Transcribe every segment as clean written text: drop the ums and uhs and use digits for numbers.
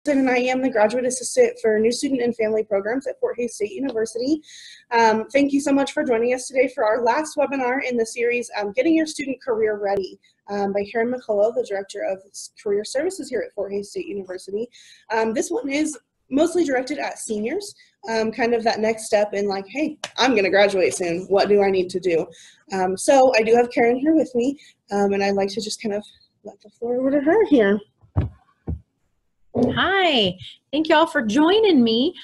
And I am the Graduate Assistant for New Student and Family Programs at Fort Hays State University. Thank you so much for joining us today for our last webinar in the series, Getting Your Student Career Ready, by Karen McCullough, the Director of Career Services here at Fort Hays State University. This one is mostly directed at seniors, kind of that next step in like, hey, I'm going to graduate soon. What do I need to do? So I do have Karen here with me, and I'd like to just kind of let the floor over to her here. Hi, thank you all for joining me.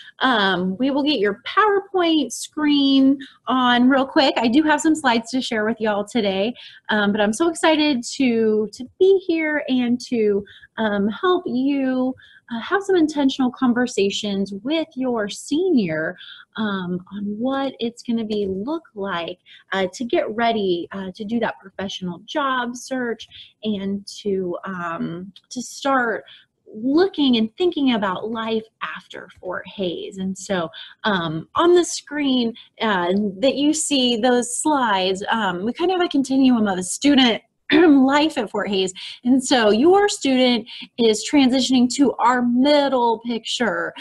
We will get your PowerPoint screen on real quick. I do have some slides to share with y'all today, but I'm so excited to be here and to help you have some intentional conversations with your senior on what it's going to look like to get ready to do that professional job search and to start looking and thinking about life after Fort Hays. And so on the screen that you see those slides, we kind of have a continuum of a student life at Fort Hays. And so your student is transitioning to our middle picture.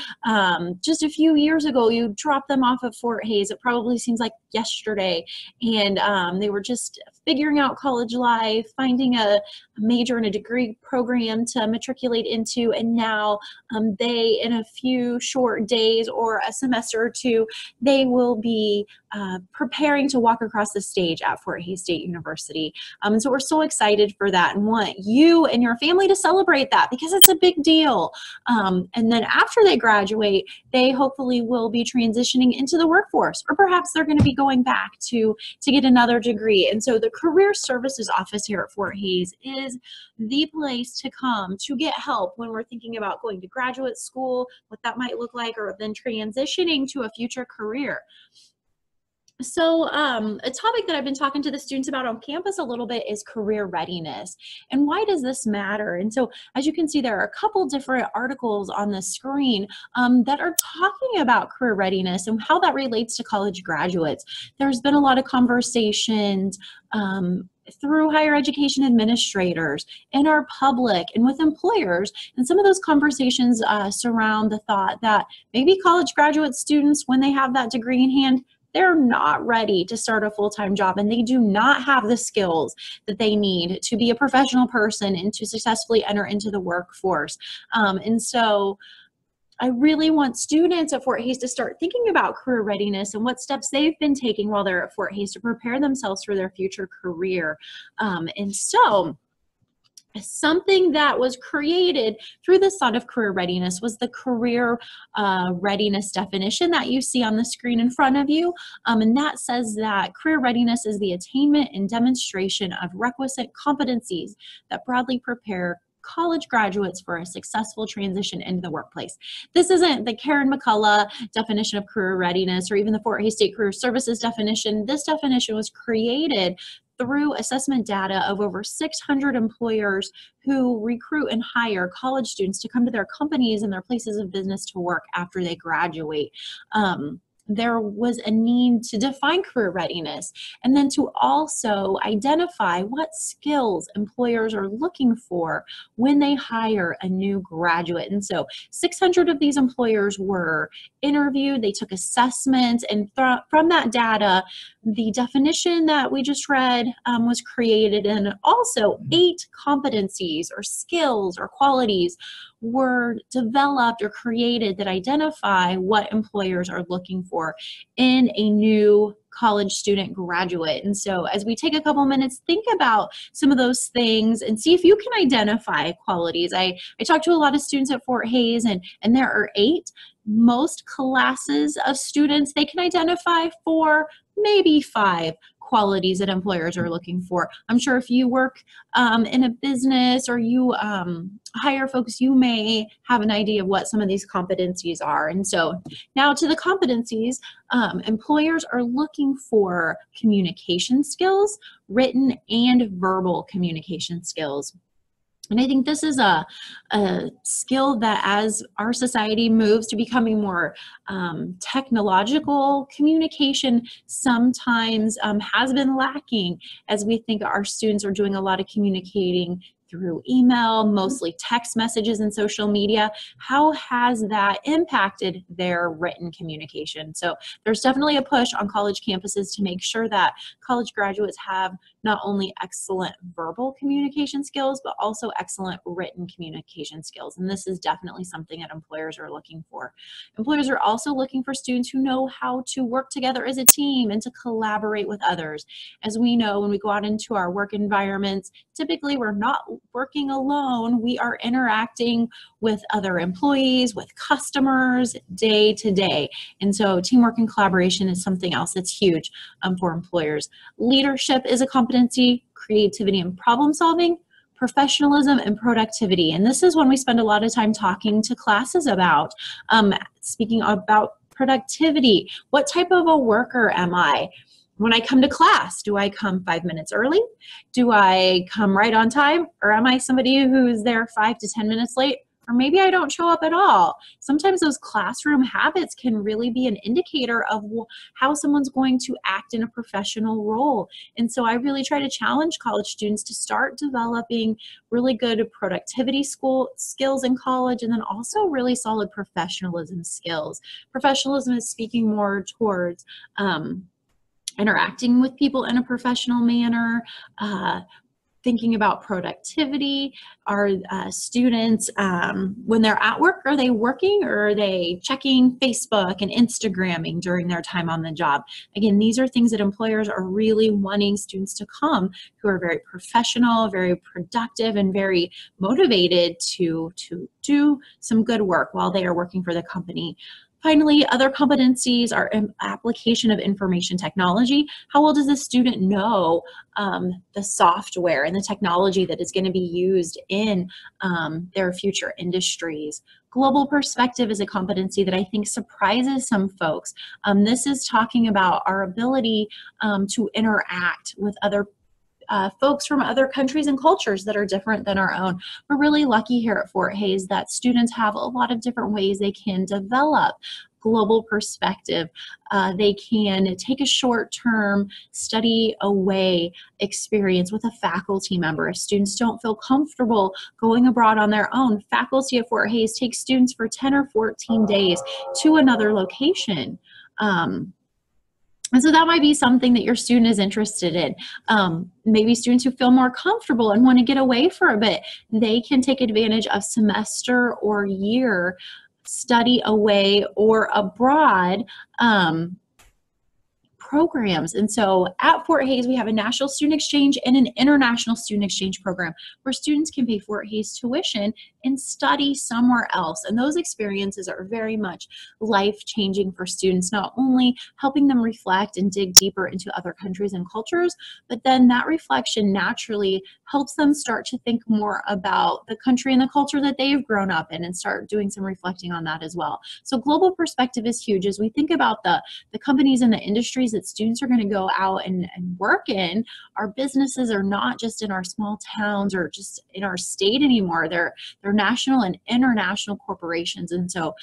Just a few years ago, you dropped them off at Fort Hays. It probably seems like yesterday. And they were just figuring out college life, finding a major and a degree program to matriculate into. And now they, in a few short days or a semester or two, they will be preparing to walk across the stage at Fort Hays State University. So we're so excited for that and want you and your family to celebrate that because it's a big deal. And then after they graduate, they hopefully will be transitioning into the workforce, or perhaps they're going to be going back to get another degree. And so the Career Services Office here at Fort Hays is the place to come to get help when we're thinking about going to graduate school, what that might look like, or then transitioning to a future career. So a topic that I've been talking to the students about on campus a little bit is career readiness. And why does this matter? And so as you can see, there are a couple different articles on the screen that are talking about career readiness and how that relates to college graduates. There's been a lot of conversations through higher education administrators, in our public, and with employers. And some of those conversations surround the thought that maybe college graduate students, when they have that degree in hand, they're not ready to start a full-time job, and they do not have the skills that they need to be a professional person and to successfully enter into the workforce. And so I really want students at Fort Hays to start thinking about career readiness and what steps they've been taking while they're at Fort Hays to prepare themselves for their future career. And so something that was created through this thought of career readiness was the career readiness definition that you see on the screen in front of you. And that says that career readiness is the attainment and demonstration of requisite competencies that broadly prepare college graduates for a successful transition into the workplace. This isn't the Karen McCullough definition of career readiness or even the Fort Hays State Career Services definition. This definition was created through assessment data of over 600 employers who recruit and hire college students to come to their companies and their places of business to work after they graduate. There was a need to define career readiness and then to also identify what skills employers are looking for when they hire a new graduate. And so 600 of these employers were interviewed, they took assessments, and from that data, the definition that we just read was created, and also 8 competencies or skills or qualities were developed or created that identify what employers are looking for in a new college student graduate. And so as we take a couple minutes, think about some of those things and see if you can identify qualities. I talked to a lot of students at Fort Hays, and there are 8. Most classes of students, they can identify 4, maybe 5 qualities that employers are looking for. I'm sure if you work in a business or you hire folks, you may have an idea of what some of these competencies are. And so now to the competencies, employers are looking for communication skills, written and verbal communication skills. And I think this is a skill that as our society moves to becoming more technological, communication sometimes has been lacking as we think our students are doing a lot of communicating through email, mostly text messages and social media. How has that impacted their written communication? So there's definitely a push on college campuses to make sure that college graduates have not only excellent verbal communication skills, but also excellent written communication skills. And this is definitely something that employers are looking for. Employers are also looking for students who know how to work together as a team and to collaborate with others. As we know, when we go out into our work environments, typically we're not working alone. We are interacting with other employees, with customers day to day. And so teamwork and collaboration is something else that's huge for employers. Leadership is a competency, creativity and problem solving, professionalism and productivity. And this is when we spend a lot of time talking to classes about, speaking about productivity. What type of a worker am I? When I come to class, do I come 5 minutes early? Do I come right on time? Or am I somebody who's there 5 to 10 minutes late? Or maybe I don't show up at all. Sometimes those classroom habits can really be an indicator of how someone's going to act in a professional role. And so I really try to challenge college students to start developing really good productivity skills in college, and then also really solid professionalism skills. Professionalism is speaking more towards interacting with people in a professional manner, thinking about productivity. Are students, when they're at work, are they working or are they checking Facebook and Instagramming during their time on the job? Again, these are things that employers are really wanting students to come who are very professional, very productive, and very motivated to do some good work while they are working for the company. Finally, other competencies are application of information technology. How well does the student know the software and the technology that is going to be used in their future industries? Global perspective is a competency that I think surprises some folks. This is talking about our ability to interact with other folks from other countries and cultures that are different than our own. We're really lucky here at Fort Hays that students have a lot of different ways they can develop global perspective. They can take a short-term study away experience with a faculty member. If students don't feel comfortable going abroad on their own, faculty at Fort Hays takes students for 10 or 14 days to another location. And so that might be something that your student is interested in. Maybe students who feel more comfortable and want to get away for a bit, they can take advantage of semester or year study away or abroad programs. And so at Fort Hays, we have a national student exchange and an international student exchange program where students can pay Fort Hays tuition and study somewhere else. And those experiences are very much life-changing for students, not only helping them reflect and dig deeper into other countries and cultures, but then that reflection naturally helps them start to think more about the country and the culture that they've grown up in and start doing some reflecting on that as well. So global perspective is huge. As we think about the companies and the industries that students are going to go out and work in, our businesses are not just in our small towns or just in our state anymore. They're national and international corporations. And so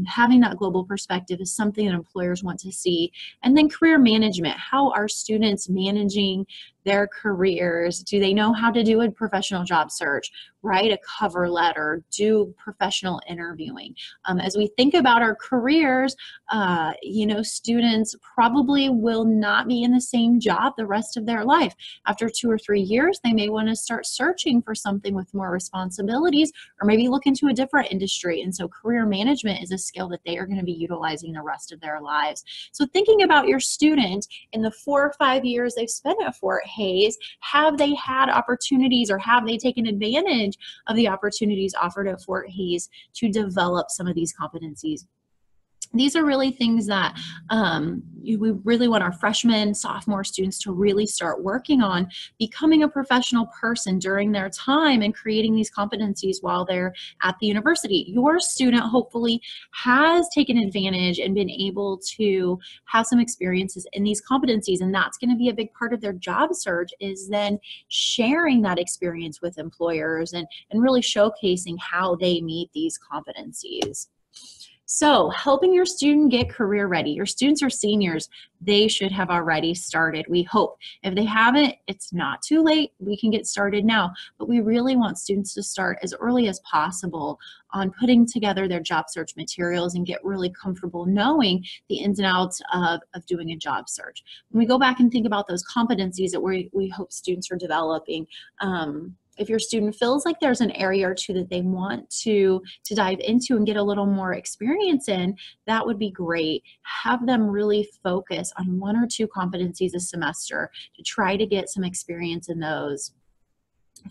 having that global perspective is something that employers want to see. And then career management. How are students managing their careers? Do they know how to do a professional job search, write a cover letter, do professional interviewing? As we think about our careers, students probably will not be in the same job the rest of their life. After 2 or 3 years, they may want to start searching for something with more responsibilities or maybe look into a different industry. And so career management is a skill that they are going to be utilizing the rest of their lives. So thinking about your student in the 4 or 5 years they've spent at Fort Hays, have they had opportunities or have they taken advantage of the opportunities offered at Fort Hays to develop some of these competencies? These are really things that we really want our freshmen, sophomore students to really start working on, becoming a professional person during their time and creating these competencies while they're at the university. Your student hopefully has taken advantage and been able to have some experiences in these competencies, and that's going to be a big part of their job search, is then sharing that experience with employers and really showcasing how they meet these competencies. So helping your student get career ready. Your students are seniors. They should have already started, we hope. If they haven't, it's not too late. We can get started now. But we really want students to start as early as possible on putting together their job search materials and get really comfortable knowing the ins and outs of doing a job search. When we go back and think about those competencies that we hope students are developing, if your student feels like there's an area or two that they want to dive into and get a little more experience in, that would be great. Have them really focus on 1 or 2 competencies a semester to try to get some experience in those.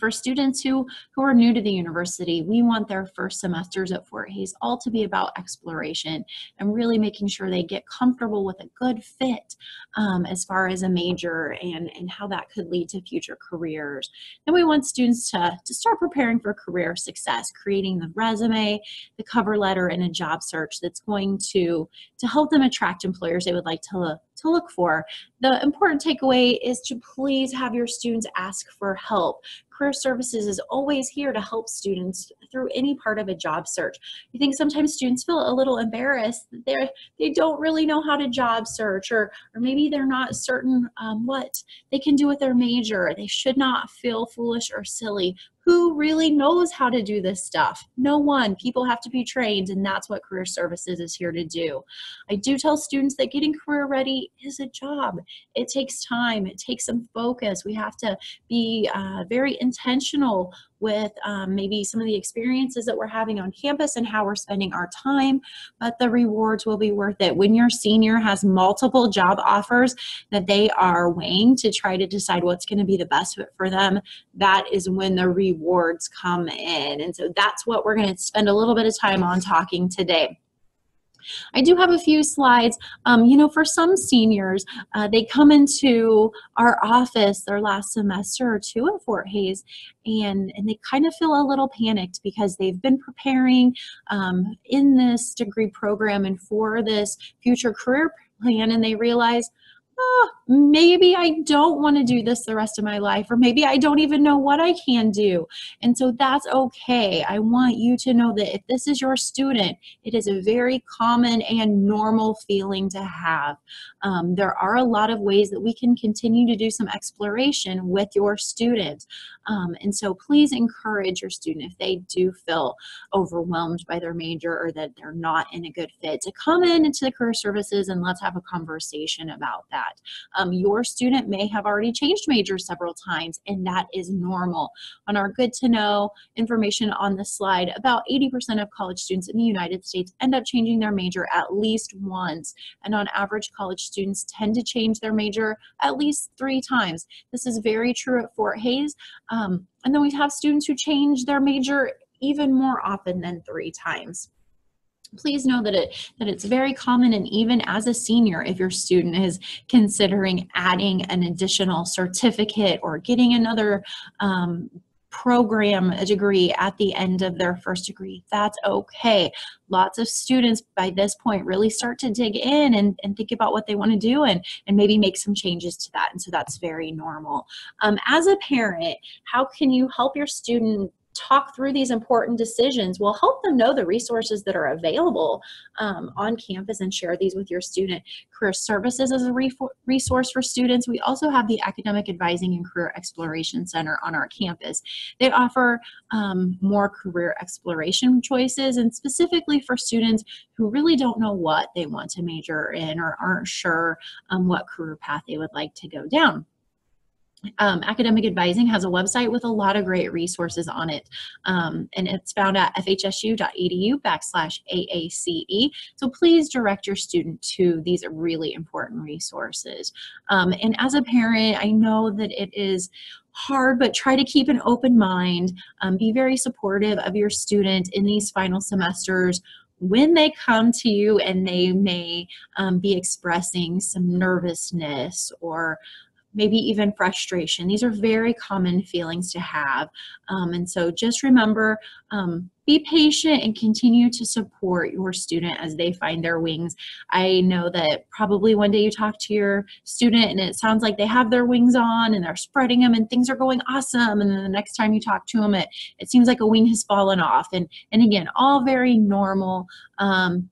For students who are new to the university, we want their first semesters at Fort Hays all to be about exploration and really making sure they get comfortable with a good fit as far as a major and how that could lead to future careers. Then we want students to start preparing for career success, creating the resume, the cover letter, and a job search that's going to help them attract employers they would like to look for. The important takeaway is to please have your students ask for help. Career Services is always here to help students through any part of a job search. I think sometimes students feel a little embarrassed that they don't really know how to job search, or maybe they're not certain what they can do with their major. They should not feel foolish or silly. Who really knows how to do this stuff? No one. People have to be trained, and that's what Career Services is here to do. I do tell students that getting career ready is a job. It takes time. It takes some focus. We have to be very intentional with maybe some of the experiences that we're having on campus and how we're spending our time, but the rewards will be worth it. When your senior has multiple job offers that they are weighing to try to decide what's going to be the best fit for them, that is when the rewards come in. And so that's what we're going to spend a little bit of time on talking today. I do have a few slides. For some seniors, they come into our office their last semester or 2 at Fort Hays, and they kind of feel a little panicked because they've been preparing in this degree program and for this future career plan, and they realize, maybe I don't want to do this the rest of my life, or maybe I don't even know what I can do. And so that's okay. I want you to know that if this is your student, it is a very common and normal feeling to have. There are a lot of ways that we can continue to do some exploration with your student. And so please encourage your student, if they do feel overwhelmed by their major or that they're not in a good fit, to come into the Career Services and let's have a conversation about that. Your student may have already changed majors several times, and that is normal. On our good to know information on the slide, about 80% of college students in the United States end up changing their major at least once, and on average, college students tend to change their major at least 3 times. This is very true at Fort Hays, and then we have students who change their major even more often than 3 times. Please know that it's very common, and even as a senior, if your student is considering adding an additional certificate or getting another program, a degree at the end of their first degree, that's okay. Lots of students by this point really start to dig in and think about what they want to do and maybe make some changes to that. And so that's very normal. As a parent, how can you help your student talk through these important decisions? Well, help them know the resources that are available on campus and share these with your student. Career Services is a resource for students. We also have the Academic Advising and Career Exploration Center on our campus. They offer more career exploration choices, and specifically for students who really don't know what they want to major in or aren't sure what career path they would like to go down. Academic Advising has a website with a lot of great resources on it, and it's found at fhsu.edu/AACE. So please direct your student to these really important resources. And as a parent, I know that it is hard, but try to keep an open mind. Be very supportive of your student in these final semesters when they come to you and they may be expressing some nervousness or maybe even frustration. These are very common feelings to have. And so just remember, be patient and continue to support your student as they find their wings. I know that probably one day you talk to your student and it sounds like they have their wings on and they're spreading them and things are going awesome. And then the next time you talk to them, it seems like a wing has fallen off. And again, all very normal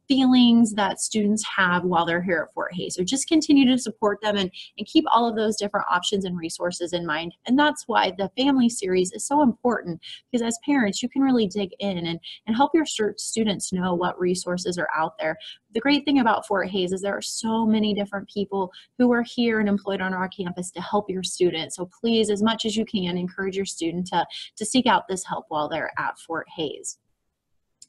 feelings that students have while they're here at Fort Hays. So just continue to support them and keep all of those different options and resources in mind. And that's why the family series is so important, because as parents, you can really dig in and help your students know what resources are out there. The great thing about Fort Hays is there are so many different people who are here and employed on our campus to help your students. So please, as much as you can, encourage your student to seek out this help while they're at Fort Hays.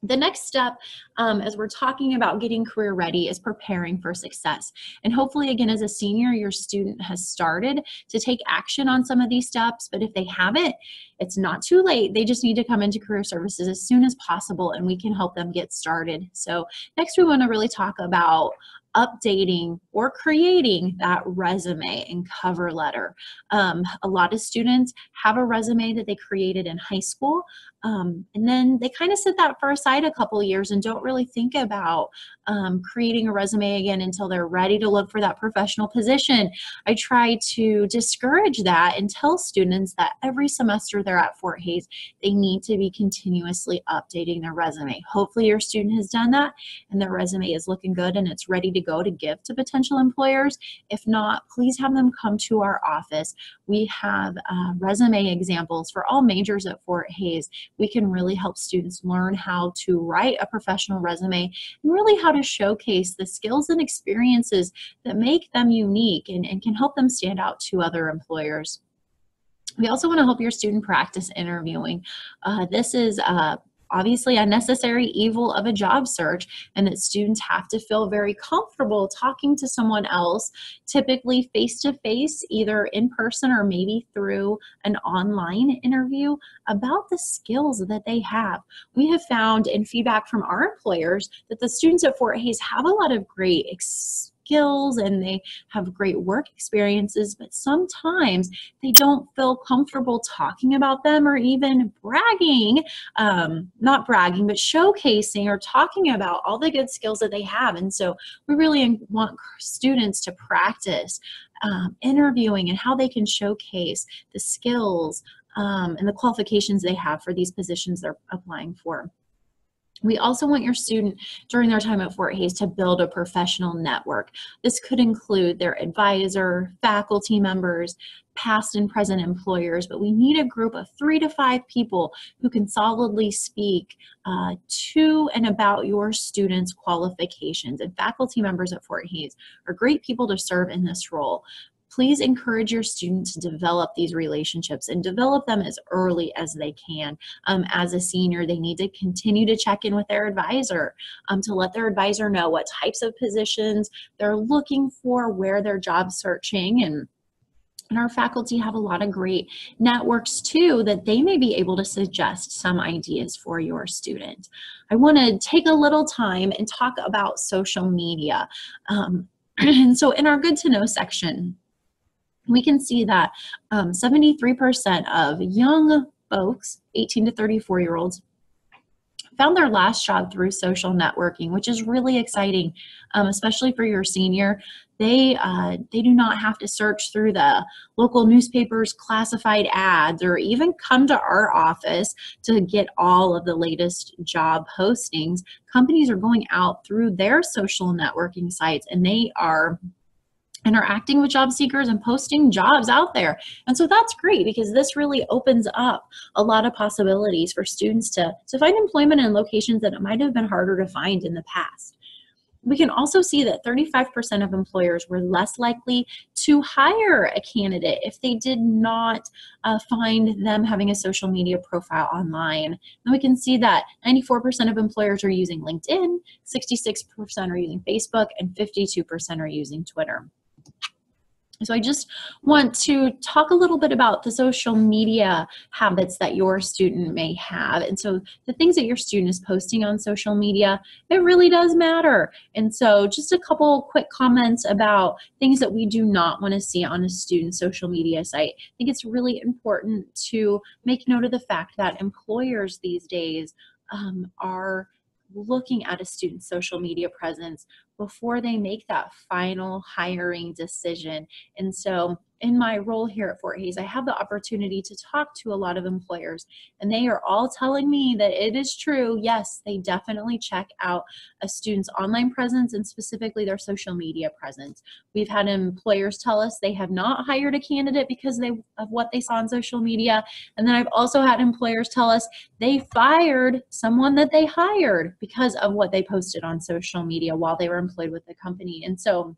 The next step, as we're talking about getting career ready, is preparing for success. And hopefully, again, as a senior, your student has started to take action on some of these steps. But if they haven't, it's not too late. They just need to come into career services as soon as possible, and we can help them get started. So next, we want to really talk about updating or creating that resume and cover letter. A lot of students have a resume that they created in high school, and then they kind of set that aside a couple of years and don't really think about creating a resume again until they're ready to look for that professional position. I try to discourage that and tell students that every semester they're at Fort Hays, they need to be continuously updating their resume. Hopefully your student has done that and their resume is looking good and it's ready to go to give to potential employers. If not, please have them come to our office. We have resume examples for all majors at Fort Hays. We can really help students learn how to write a professional resume and really how to showcase the skills and experiences that make them unique and can help them stand out to other employers. We also want to help your student practice interviewing. This is obviously a necessary evil of a job search, and that students have to feel very comfortable talking to someone else, typically face-to-face, either in person or maybe through an online interview, about the skills that they have. We have found in feedback from our employers that the students at Fort Hays have a lot of great skills and they have great work experiences, but sometimes they don't feel comfortable talking about them or even bragging, not bragging, but showcasing or talking about all the good skills that they have. And so we really want students to practice interviewing and how they can showcase the skills and the qualifications they have for these positions they're applying for. We also want your student during their time at Fort Hays to build a professional network. This could include their advisor, faculty members, past and present employers, but we need a group of 3 to 5 people who can solidly speak to and about your students' qualifications. And faculty members at Fort Hays are great people to serve in this role. Please encourage your students to develop these relationships and develop them as early as they can. As a senior, they need to continue to check in with their advisor to let their advisor know what types of positions they're looking for, where they're job searching, and our faculty have a lot of great networks too that they may be able to suggest some ideas for your student. I want to take a little time and talk about social media. And so in our Good to Know section, we can see that 73% of young folks, 18 to 34-year-olds, found their last job through social networking, which is really exciting, especially for your senior. They do not have to search through the local newspapers' classified ads or even come to our office to get all of the latest job postings. Companies are going out through their social networking sites and they are interacting with job seekers and posting jobs out there. And so that's great because this really opens up a lot of possibilities for students to find employment in locations that it might have been harder to find in the past. We can also see that 35% of employers were less likely to hire a candidate if they did not find them having a social media profile online. And we can see that 94% of employers are using LinkedIn, 66% are using Facebook, and 52% are using Twitter. So I just want to talk a little bit about the social media habits that your student may have. And so the things that your student is posting on social media, it really does matter. And so just a couple quick comments about things that we do not want to see on a student's social media site. I think it's really important to make note of the fact that employers these days are looking at a student's social media presence before they make that final hiring decision. And so in my role here at Fort Hays, I have the opportunity to talk to a lot of employers, and they are all telling me that it is true. Yes, they definitely check out a student's online presence and specifically their social media presence. We've had employers tell us they have not hired a candidate because of what they saw on social media. And then I've also had employers tell us they fired someone that they hired because of what they posted on social media while they were employed with the company. And so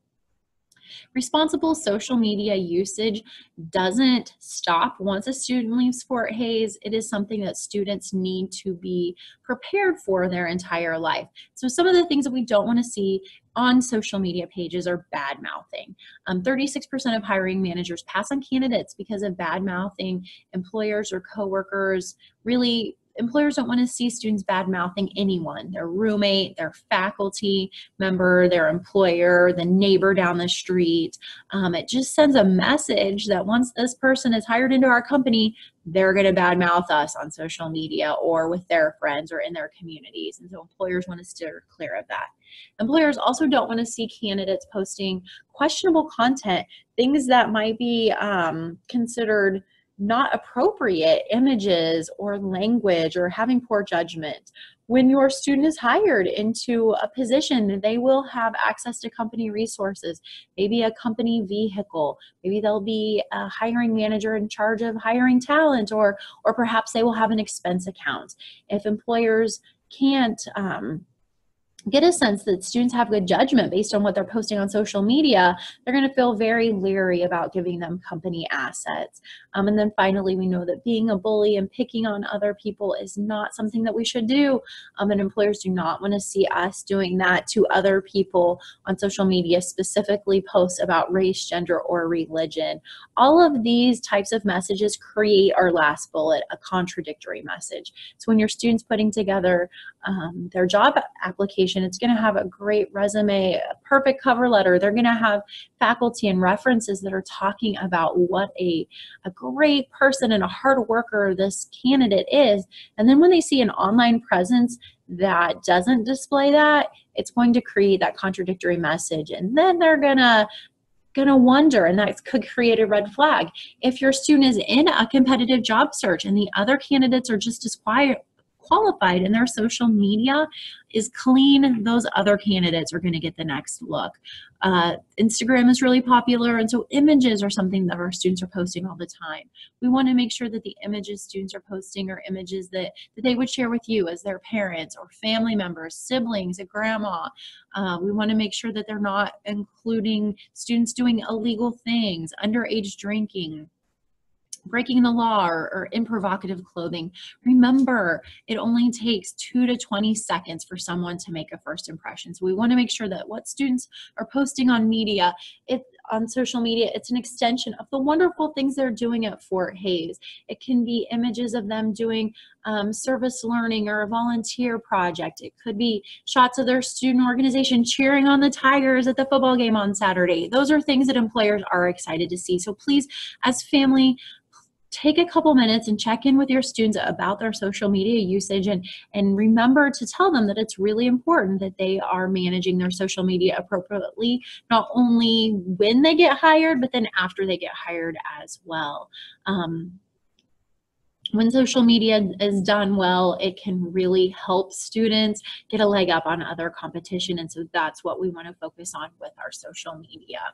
responsible social media usage doesn't stop once a student leaves Fort Hays. It is something that students need to be prepared for their entire life. So some of the things that we don't want to see on social media pages are bad mouthing. 36% of hiring managers pass on candidates because of bad mouthing employers or coworkers. Really, employers don't want to see students bad mouthing anyone, their roommate, their faculty member, their employer, the neighbor down the street. It just sends a message that once this person is hired into our company, they're going to bad mouth us on social media or with their friends or in their communities. And so employers want to steer clear of that. Employers also don't want to see candidates posting questionable content, things that might be considered not appropriate images or language or having poor judgment. When your student is hired into a position, they will have access to company resources, maybe a company vehicle, maybe they'll be a hiring manager in charge of hiring talent, or perhaps they will have an expense account. If employers can't get a sense that students have good judgment based on what they're posting on social media, they're going to feel very leery about giving them company assets. And then finally, we know that being a bully and picking on other people is not something that we should do. And employers do not want to see us doing that to other people on social media, specifically posts about race, gender, or religion. All of these types of messages create our last bullet, a contradictory message. So when your student's putting together their job application, it's going to have a great resume, a perfect cover letter. They're going to have faculty and references that are talking about what a great person and a hard worker this candidate is. And then when they see an online presence that doesn't display that, it's going to create that contradictory message. And then they're gonna wonder, and that could create a red flag. If your student is in a competitive job search and the other candidates are just as qualified and their social media is clean, those other candidates are going to get the next look. Instagram is really popular, and so images are something that our students are posting all the time. We want to make sure that the images students are posting are images that they would share with you as their parents or family members, siblings, a grandma. We want to make sure that they're not including students doing illegal things, underage drinking, breaking the law, or in provocative clothing. Remember, it only takes 2 to 20 seconds for someone to make a first impression. So we want to make sure that what students are posting on on social media, it's an extension of the wonderful things they're doing at Fort Hays. It can be images of them doing service learning or a volunteer project. It could be shots of their student organization cheering on the Tigers at the football game on Saturday. Those are things that employers are excited to see. So please, as family, take a couple minutes and check in with your students about their social media usage, and remember to tell them that it's really important that they are managing their social media appropriately, not only when they get hired, but then after they get hired as well. When social media is done well, it can really help students get a leg up on other competition, and so that's what we want to focus on with our social media.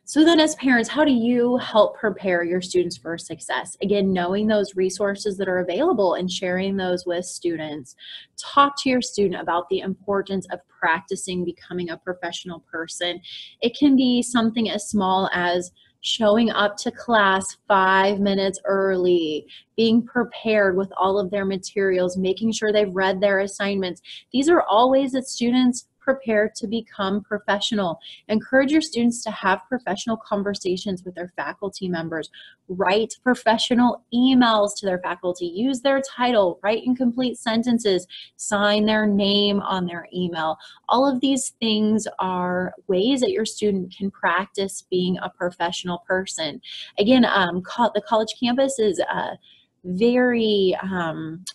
So then as parents, how do you help prepare your students for success? Again, knowing those resources that are available and sharing those with students. Talk to your student about the importance of practicing becoming a professional person. It can be something as small as showing up to class 5 minutes early, being prepared with all of their materials, making sure they've read their assignments. These are all ways that students prepare to become professional. Encourage your students to have professional conversations with their faculty members. Write professional emails to their faculty. Use their title. Write incomplete sentences. Sign their name on their email. All of these things are ways that your student can practice being a professional person. Again, the college campus is very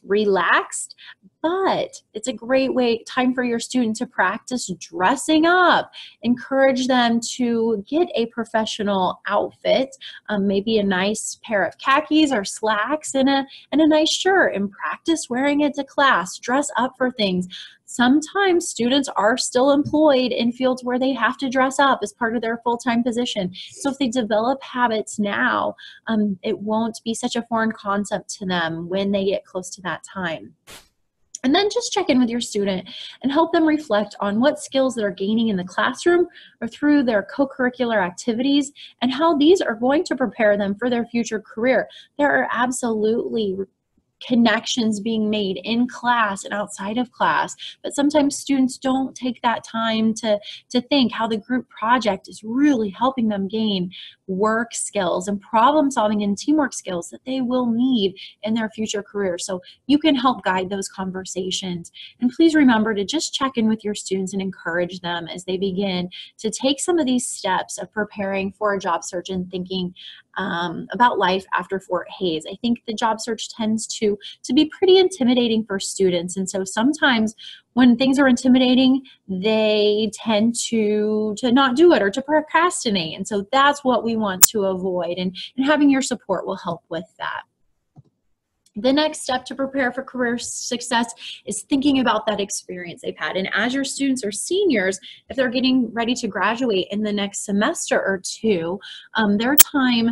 relaxed, but it's a great time for your student to practice dressing up. Encourage them to get a professional outfit, maybe a nice pair of khakis or slacks and a nice shirt, and practice wearing it to class. Dress up for things. Sometimes students are still employed in fields where they have to dress up as part of their full-time position. So if they develop habits now, it won't be such a foreign concept to them when they get close to that time. And then just check in with your student and help them reflect on what skills they're gaining in the classroom or through their co-curricular activities, and how these are going to prepare them for their future career. There are absolutely connections being made in class and outside of class, but sometimes students don't take that time to think how the group project is really helping them gain work skills and problem solving and teamwork skills that they will need in their future career. So you can help guide those conversations. And please remember to just check in with your students and encourage them as they begin to take some of these steps of preparing for a job search and thinking about life after Fort Hays. I think the job search tends to be pretty intimidating for students, and so sometimes when things are intimidating, they tend to not do it or to procrastinate, and so that's what we want to avoid, and having your support will help with that. The next step to prepare for career success is thinking about that experience they've had. And as your students are seniors, if they're getting ready to graduate in the next semester or two, their time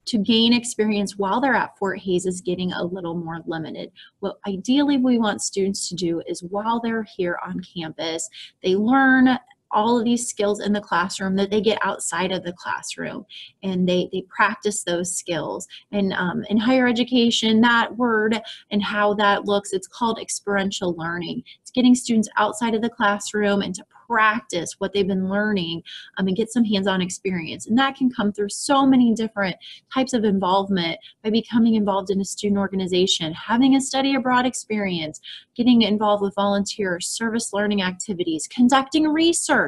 to gain experience while they're at Fort Hays is getting a little more limited. What ideally we want students to do is while they're here on campus, they learn all of these skills in the classroom that they get outside of the classroom, and they practice those skills. And in higher education, that word and how that looks, it's called experiential learning. It's getting students outside of the classroom and to practice what they've been learning and get some hands-on experience. And that can come through so many different types of involvement, by becoming involved in a student organization, having a study abroad experience, getting involved with volunteers, service learning activities, conducting research,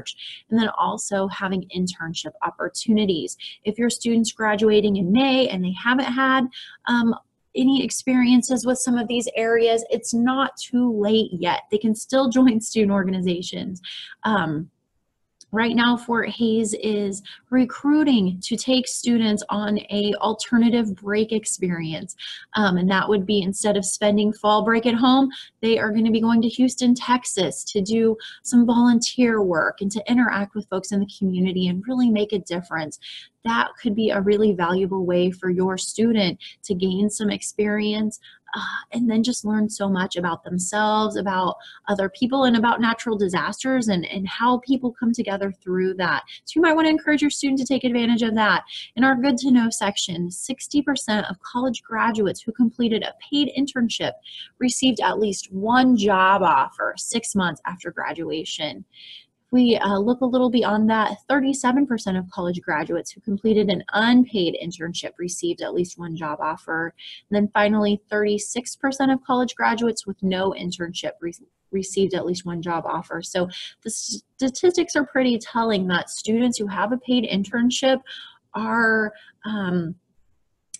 and then also having internship opportunities. If your student's graduating in May and they haven't had any experiences with some of these areas, it's not too late yet. They can still join student organizations. Right now, Fort Hays is recruiting to take students on a alternative break experience. And that would be, instead of spending fall break at home, they are going to be going to Houston, Texas to do some volunteer work and to interact with folks in the community and really make a difference. That could be a really valuable way for your student to gain some experience and then just learn so much about themselves, about other people, and about natural disasters and how people come together through that. So you might want to encourage your student to take advantage of that. In our Good to Know section, 60% of college graduates who completed a paid internship received at least one job offer 6 months after graduation. We look a little beyond that, 37% of college graduates who completed an unpaid internship received at least one job offer. And then finally, 36% of college graduates with no internship received at least one job offer. So the statistics are pretty telling that students who have a paid internship are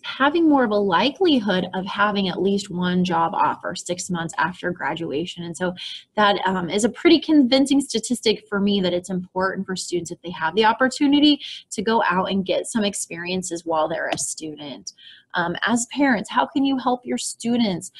having more of a likelihood of having at least one job offer 6 months after graduation. And so that is a pretty convincing statistic for me that it's important for students, if they have the opportunity, to go out and get some experiences while they're a student. As parents, how can you help your students?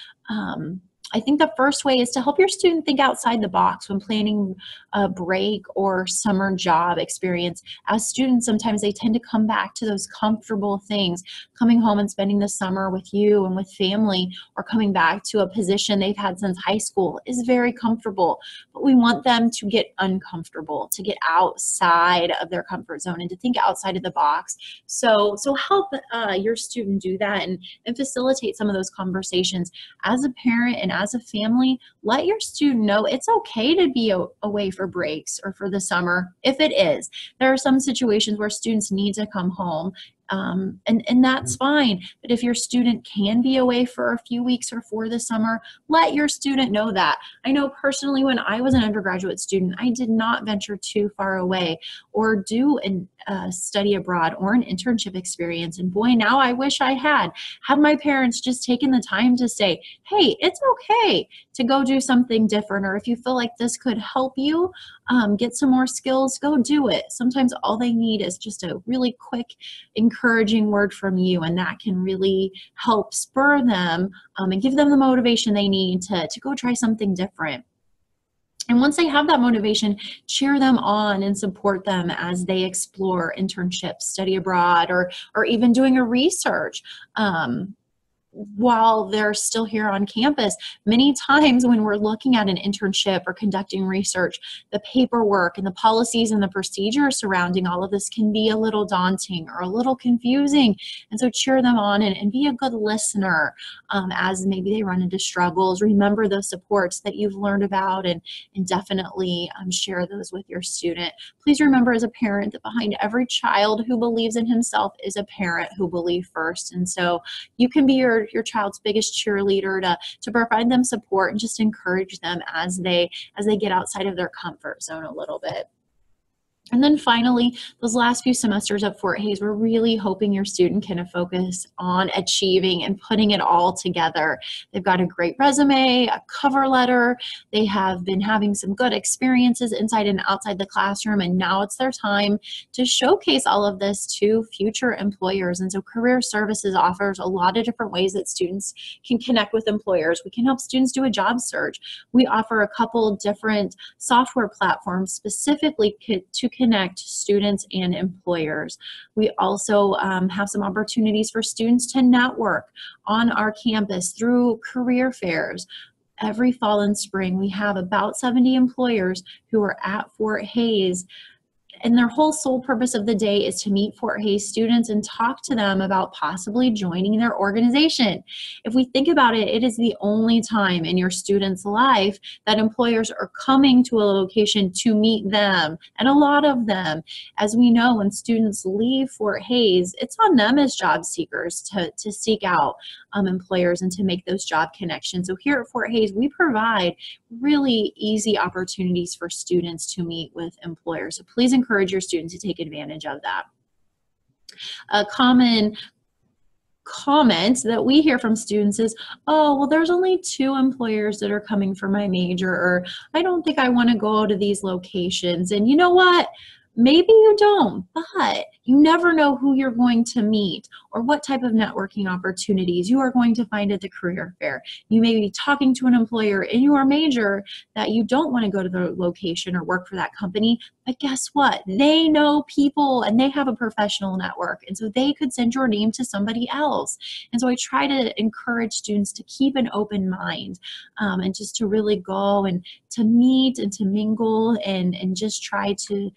I think the first way is to help your student think outside the box when planning a break or summer job experience. As students, sometimes they tend to come back to those comfortable things, coming home and spending the summer with you and with family, or coming back to a position they've had since high school is very comfortable. But we want them to get uncomfortable, to get outside of their comfort zone and to think outside of the box. So help your student do that and facilitate some of those conversations. As a parent and as a family, let your student know it's okay to be away for breaks or for the summer if it is. There are some situations where students need to come home And that's fine. But if your student can be away for a few weeks or for the summer, let your student know that. I know personally when I was an undergraduate student, I did not venture too far away or do a study abroad or an internship experience. And boy, now I wish I had my parents just taken the time to say, hey, it's okay to go do something different. Or if you feel like this could help you get some more skills, go do it. Sometimes all they need is just a really quick, encouraging word from you, and that can really help spur them and give them the motivation they need to go try something different. And once they have that motivation, cheer them on and support them as they explore internships, study abroad, or even doing a research. While they're still here on campus. Many times when we're looking at an internship or conducting research, the paperwork and the policies and the procedures surrounding all of this can be a little daunting or a little confusing. And so cheer them on and be a good listener as maybe they run into struggles. Remember those supports that you've learned about and definitely share those with your student. Please remember as a parent that behind every child who believes in himself is a parent who believes first. And so you can be your child's biggest cheerleader to provide them support and just encourage them as they get outside of their comfort zone a little bit. And then finally, those last few semesters at Fort Hays, we're really hoping your student can focus on achieving and putting it all together. They've got a great resume, a cover letter. They have been having some good experiences inside and outside the classroom, and now it's their time to showcase all of this to future employers. And so Career Services offers a lot of different ways that students can connect with employers. We can help students do a job search. We offer a couple different software platforms specifically to connect students and employers. We also have some opportunities for students to network on our campus through career fairs. Every fall and spring, we have about 70 employers who are at Fort Hays, and their whole sole purpose of the day is to meet Fort Hays students and talk to them about possibly joining their organization. If we think about it, it is the only time in your student's life that employers are coming to a location to meet them, and a lot of them. As we know, when students leave Fort Hays, it's on them as job seekers to seek out employers and to make those job connections. So here at Fort Hays, we provide really easy opportunities for students to meet with employers. So please encourage your students to take advantage of that. A common comment that we hear from students is, oh, well, there's only 2 employers that are coming for my major, or I don't think I want to go to these locations. And you know what? Maybe you don't, but you never know who you're going to meet or what type of networking opportunities you are going to find at the career fair. You may be talking to an employer in your major that you don't want to go to the location or work for that company, but guess what? They know people and they have a professional network, and so they could send your name to somebody else. And so I try to encourage students to keep an open mind and just to really go and to meet and to mingle and just try to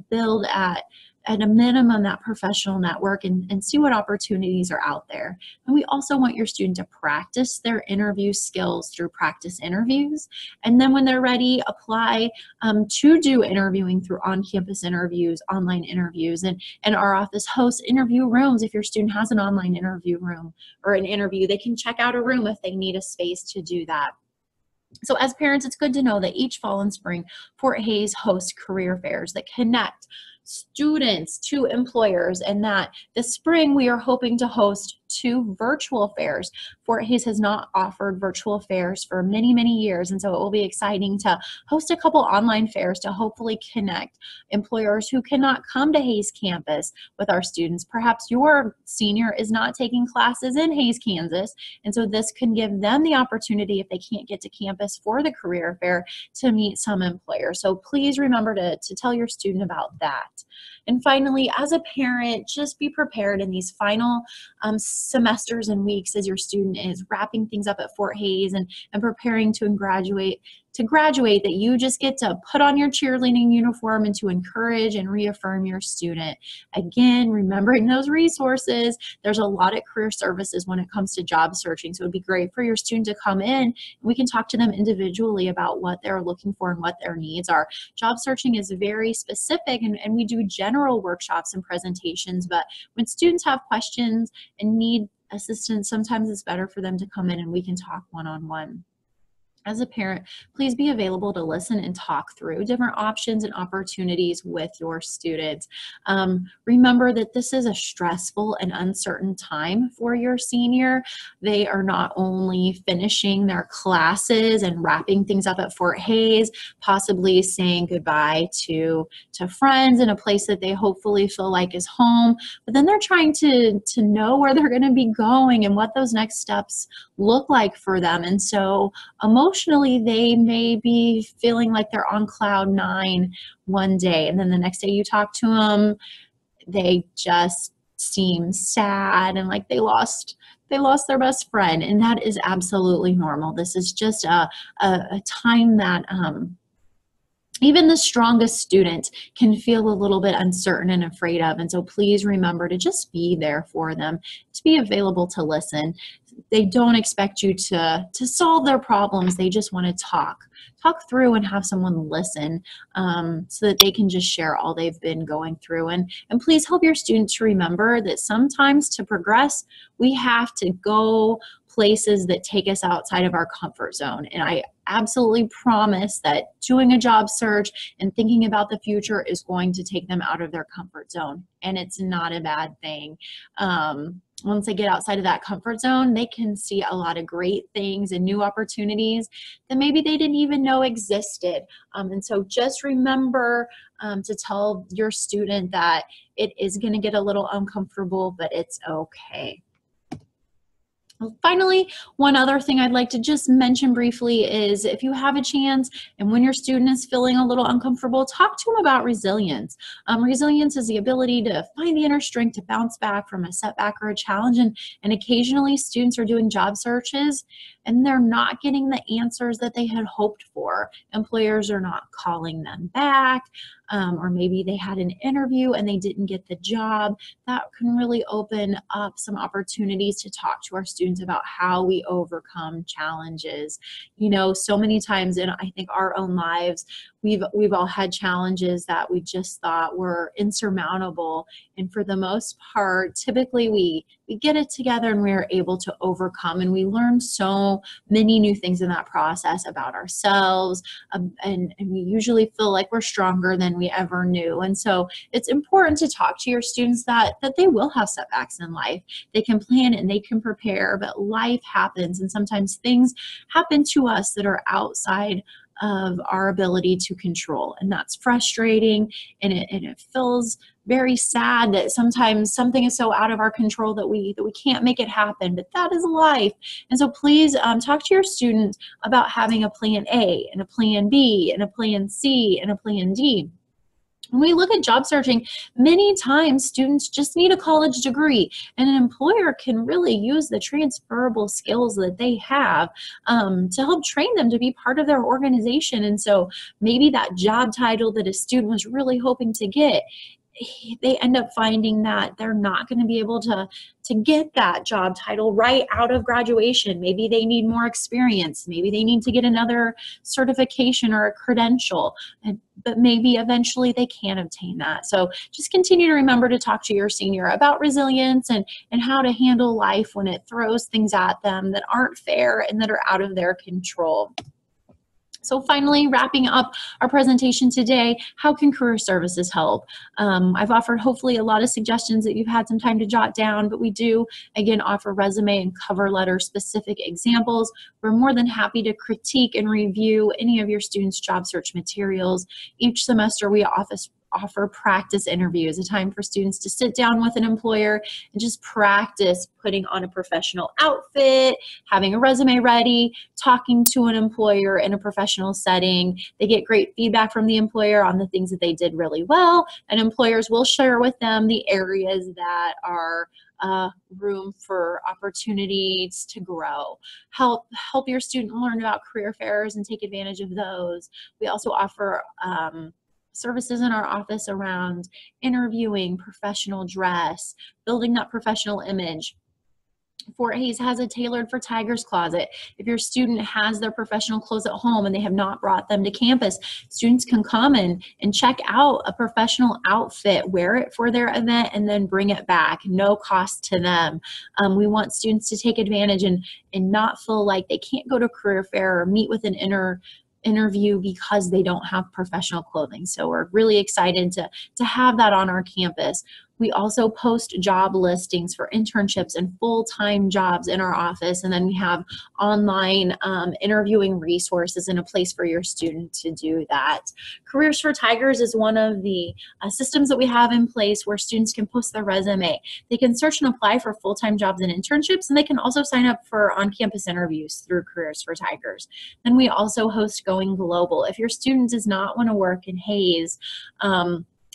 build at a minimum that professional network and see what opportunities are out there. And we also want your student to practice their interview skills through practice interviews. And then when they're ready, apply to do interviewing through on-campus interviews, online interviews. And our office hosts interview rooms. If your student has an online interview room or an interview, they can check out a room if they need a space to do that. So as parents, it's good to know that each fall and spring, Fort Hays hosts career fairs that connect students to employers, and that this spring we are hoping to host 2 virtual fairs. Fort Hays has not offered virtual fairs for many, many years, and so it will be exciting to host a couple online fairs to hopefully connect employers who cannot come to Hays campus with our students. Perhaps your senior is not taking classes in Hays, Kansas, and so this can give them the opportunity, if they can't get to campus for the career fair, to meet some employers. So please remember to tell your student about that. And finally, as a parent, just be prepared in these final semesters and weeks as your student is wrapping things up at Fort Hays and preparing to graduate. to graduate, that you just get to put on your cheerleading uniform and to encourage and reaffirm your student. Again, remembering those resources, there's a lot of career services when it comes to job searching. So it'd be great for your student to come in and we can talk to them individually about what they're looking for and what their needs are. Job searching is very specific, and we do general workshops and presentations, but when students have questions and need assistance, sometimes it's better for them to come in and we can talk one-on-one. As a parent, please be available to listen and talk through different options and opportunities with your students. Remember that this is a stressful and uncertain time for your senior. They are not only finishing their classes and wrapping things up at Fort Hays, possibly saying goodbye to friends in a place that they hopefully feel like is home, but then they're trying to know where they're going to be going and what those next steps look like for them. And so emotionally, they may be feeling like they're on cloud 9 one day, and then the next day you talk to them, they just seem sad and like they lost their best friend, and that is absolutely normal. This is just a time that even the strongest student can feel a little bit uncertain and afraid of. And so please remember to just be there for them, to be available to listen. They don't expect you to solve their problems. They just want to talk through and have someone listen so that they can just share all they've been going through. And please help your students to remember that sometimes to progress, we have to go places that take us outside of our comfort zone. And I absolutely promise that doing a job search and thinking about the future is going to take them out of their comfort zone. And it's not a bad thing. Once they get outside of that comfort zone, they can see a lot of great things and new opportunities that maybe they didn't even know existed. And so just remember to tell your student that it is going to get a little uncomfortable, but it's okay. Finally, one other thing I'd like to just mention briefly is if you have a chance and when your student is feeling a little uncomfortable, talk to them about resilience. Resilience is the ability to find the inner strength to bounce back from a setback or a challenge. And occasionally students are doing job searches and they're not getting the answers that they had hoped for. Employers are not calling them back, or maybe they had an interview and they didn't get the job. That can really open up some opportunities to talk to our students about how we overcome challenges. You know, so many times in, I think, our own lives, we've all had challenges that we just thought were insurmountable. And for the most part, typically we get it together and we're able to overcome, and we learn so many new things in that process about ourselves, and we usually feel like we're stronger than we ever knew. And so it's important to talk to your students that they will have setbacks in life. They can plan and they can prepare, but life happens, and sometimes things happen to us that are outside of our ability to control, and that's frustrating, and it feels very sad that sometimes something is so out of our control that we can't make it happen, but that is life. And so please talk to your students about having a plan A and a plan B and a plan C and a plan D. When we look at job searching, many times students just need a college degree, and an employer can really use the transferable skills that they have to help train them to be part of their organization. And so maybe that job title that a student was really hoping to get, they end up finding that they're not going to be able to get that job title right out of graduation. Maybe they need more experience. Maybe they need to get another certification or a credential, but maybe eventually they can obtain that. So just continue to remember to talk to your senior about resilience and how to handle life when it throws things at them that aren't fair and that are out of their control. So finally, wrapping up our presentation today, how can career services help? I've offered hopefully a lot of suggestions that you've had some time to jot down, but we do, again, offer resume and cover letter specific examples. We're more than happy to critique and review any of your students' job search materials. Each semester we offer practice interviews, a time for students to sit down with an employer and just practice putting on a professional outfit, having a resume ready, talking to an employer in a professional setting. They get great feedback from the employer on the things that they did really well, and employers will share with them the areas that are room for opportunities to grow. Help your student learn about career fairs and take advantage of those. We also offer services in our office around interviewing, professional dress, building that professional image. Fort Hays has a Tailored for Tigers closet. If your student has their professional clothes at home and they have not brought them to campus, students can come and check out a professional outfit, wear it for their event, and then bring it back. No cost to them. We want students to take advantage and not feel like they can't go to a career fair or meet with an interview because they don't have professional clothing. So we're really excited to have that on our campus. We also post job listings for internships and full-time jobs in our office, and then we have online interviewing resources and a place for your student to do that. Careers for Tigers is one of the systems that we have in place where students can post their resume. They can search and apply for full-time jobs and internships, and they can also sign up for on-campus interviews through Careers for Tigers. Then we also host Going Global. If your student does not want to work in Hays,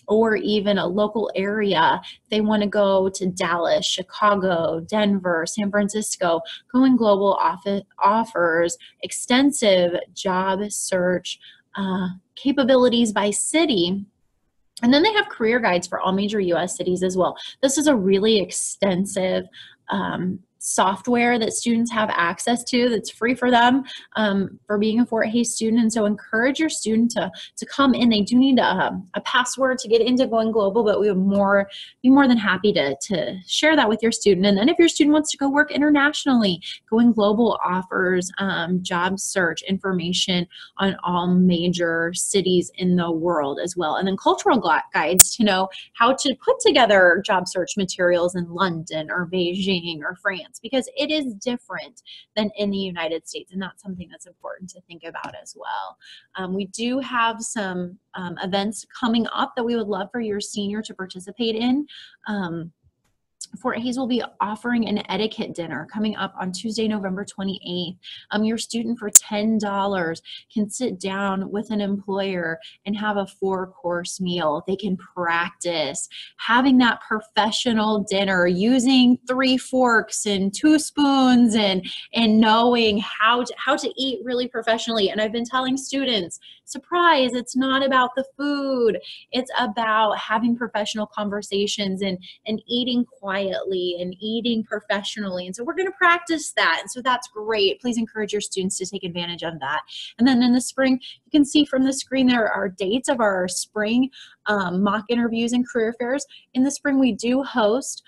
or even a local area, they want to go to Dallas, Chicago, Denver, San Francisco, Going Global offers extensive job search capabilities by city. And then they have career guides for all major U.S. cities as well. This is a really extensive software that students have access to that's free for them for being a Fort Hays student. And so encourage your student to come in. They do need a password to get into Going Global, but we would be more than happy to share that with your student. And then if your student wants to go work internationally, Going Global offers job search information on all major cities in the world as well. And then cultural guides to know how to put together job search materials in London or Beijing or France, because it is different than in the United States, and that's something that's important to think about as well. We do have some events coming up that we would love for your senior to participate in. Fort Hays will be offering an etiquette dinner coming up on Tuesday, November 28th. Your student for $10 can sit down with an employer and have a 4-course meal. They can practice having that professional dinner using 3 forks and 2 spoons and knowing how to eat really professionally. And I've been telling students, surprise, it's not about the food. It's about having professional conversations and eating quietly and eating professionally. And so we're going to practice that. And so that's great. Please encourage your students to take advantage of that. And then in the spring, you can see from the screen there are dates of our spring mock interviews and career fairs. In the spring, we do host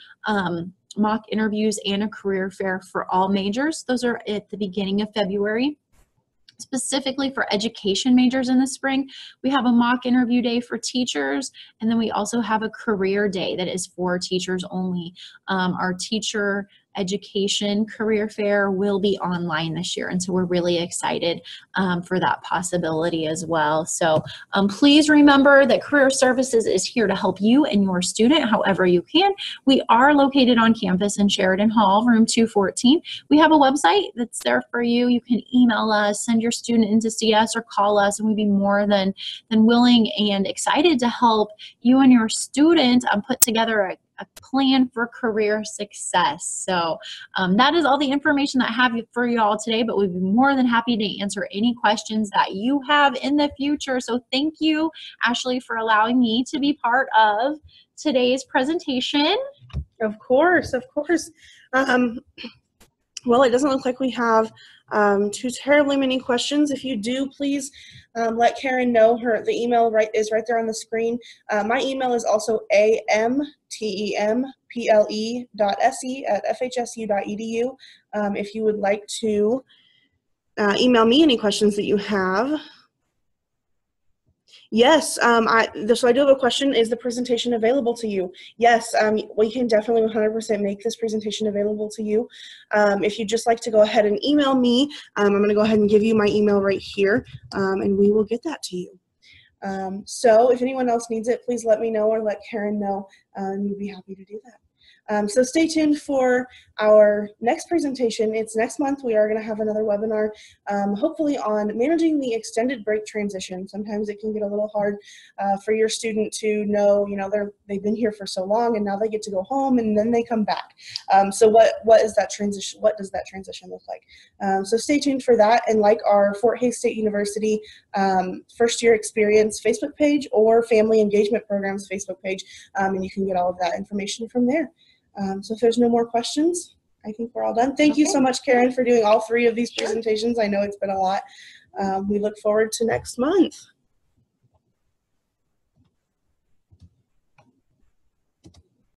mock interviews and a career fair for all majors. Those are at the beginning of February. Specifically for education majors in the spring, we have a mock interview day for teachers, and then we also have a career day that is for teachers only. Our teacher education career fair will be online this year, and so we're really excited for that possibility as well. So please remember that Career Services is here to help you and your student however you can. We are located on campus in Sheridan Hall, room 214. We have a website that's there for you. You can email us, send your student in to see us, or call us, and we'd be more than willing and excited to help you and your student put together a plan for career success. So that is all the information that I have for you all today, but we'd be more than happy to answer any questions that you have in the future. So thank you, Ashley, for allowing me to be part of today's presentation. Of course, of course. Well, it doesn't look like we have too terribly many questions. If you do, please let Karen know. The email is right there on the screen. My email is also amtemple.se@fhsu.edu. If you would like to email me any questions that you have. Yes, so I do have a question. Is the presentation available to you? Yes, we can definitely 100% make this presentation available to you. If you'd just like to go ahead and email me, I'm going to go ahead and give you my email right here, and we will get that to you. So if anyone else needs it, please let me know or let Karen know, and we'd be happy to do that. So stay tuned for our next presentation. It's next month. We are going to have another webinar, hopefully on managing the extended break transition. Sometimes it can get a little hard for your student to know, they've been here for so long and now they get to go home and then they come back. So what is that transition? What does that transition look like? So stay tuned for that, and like our Fort Hays State University first year experience Facebook page or Family Engagement Programs Facebook page, and you can get all of that information from there. So if there's no more questions, I think we're all done. Thank you so much, Karen, for doing all 3 of these presentations. I know it's been a lot. We look forward to next month.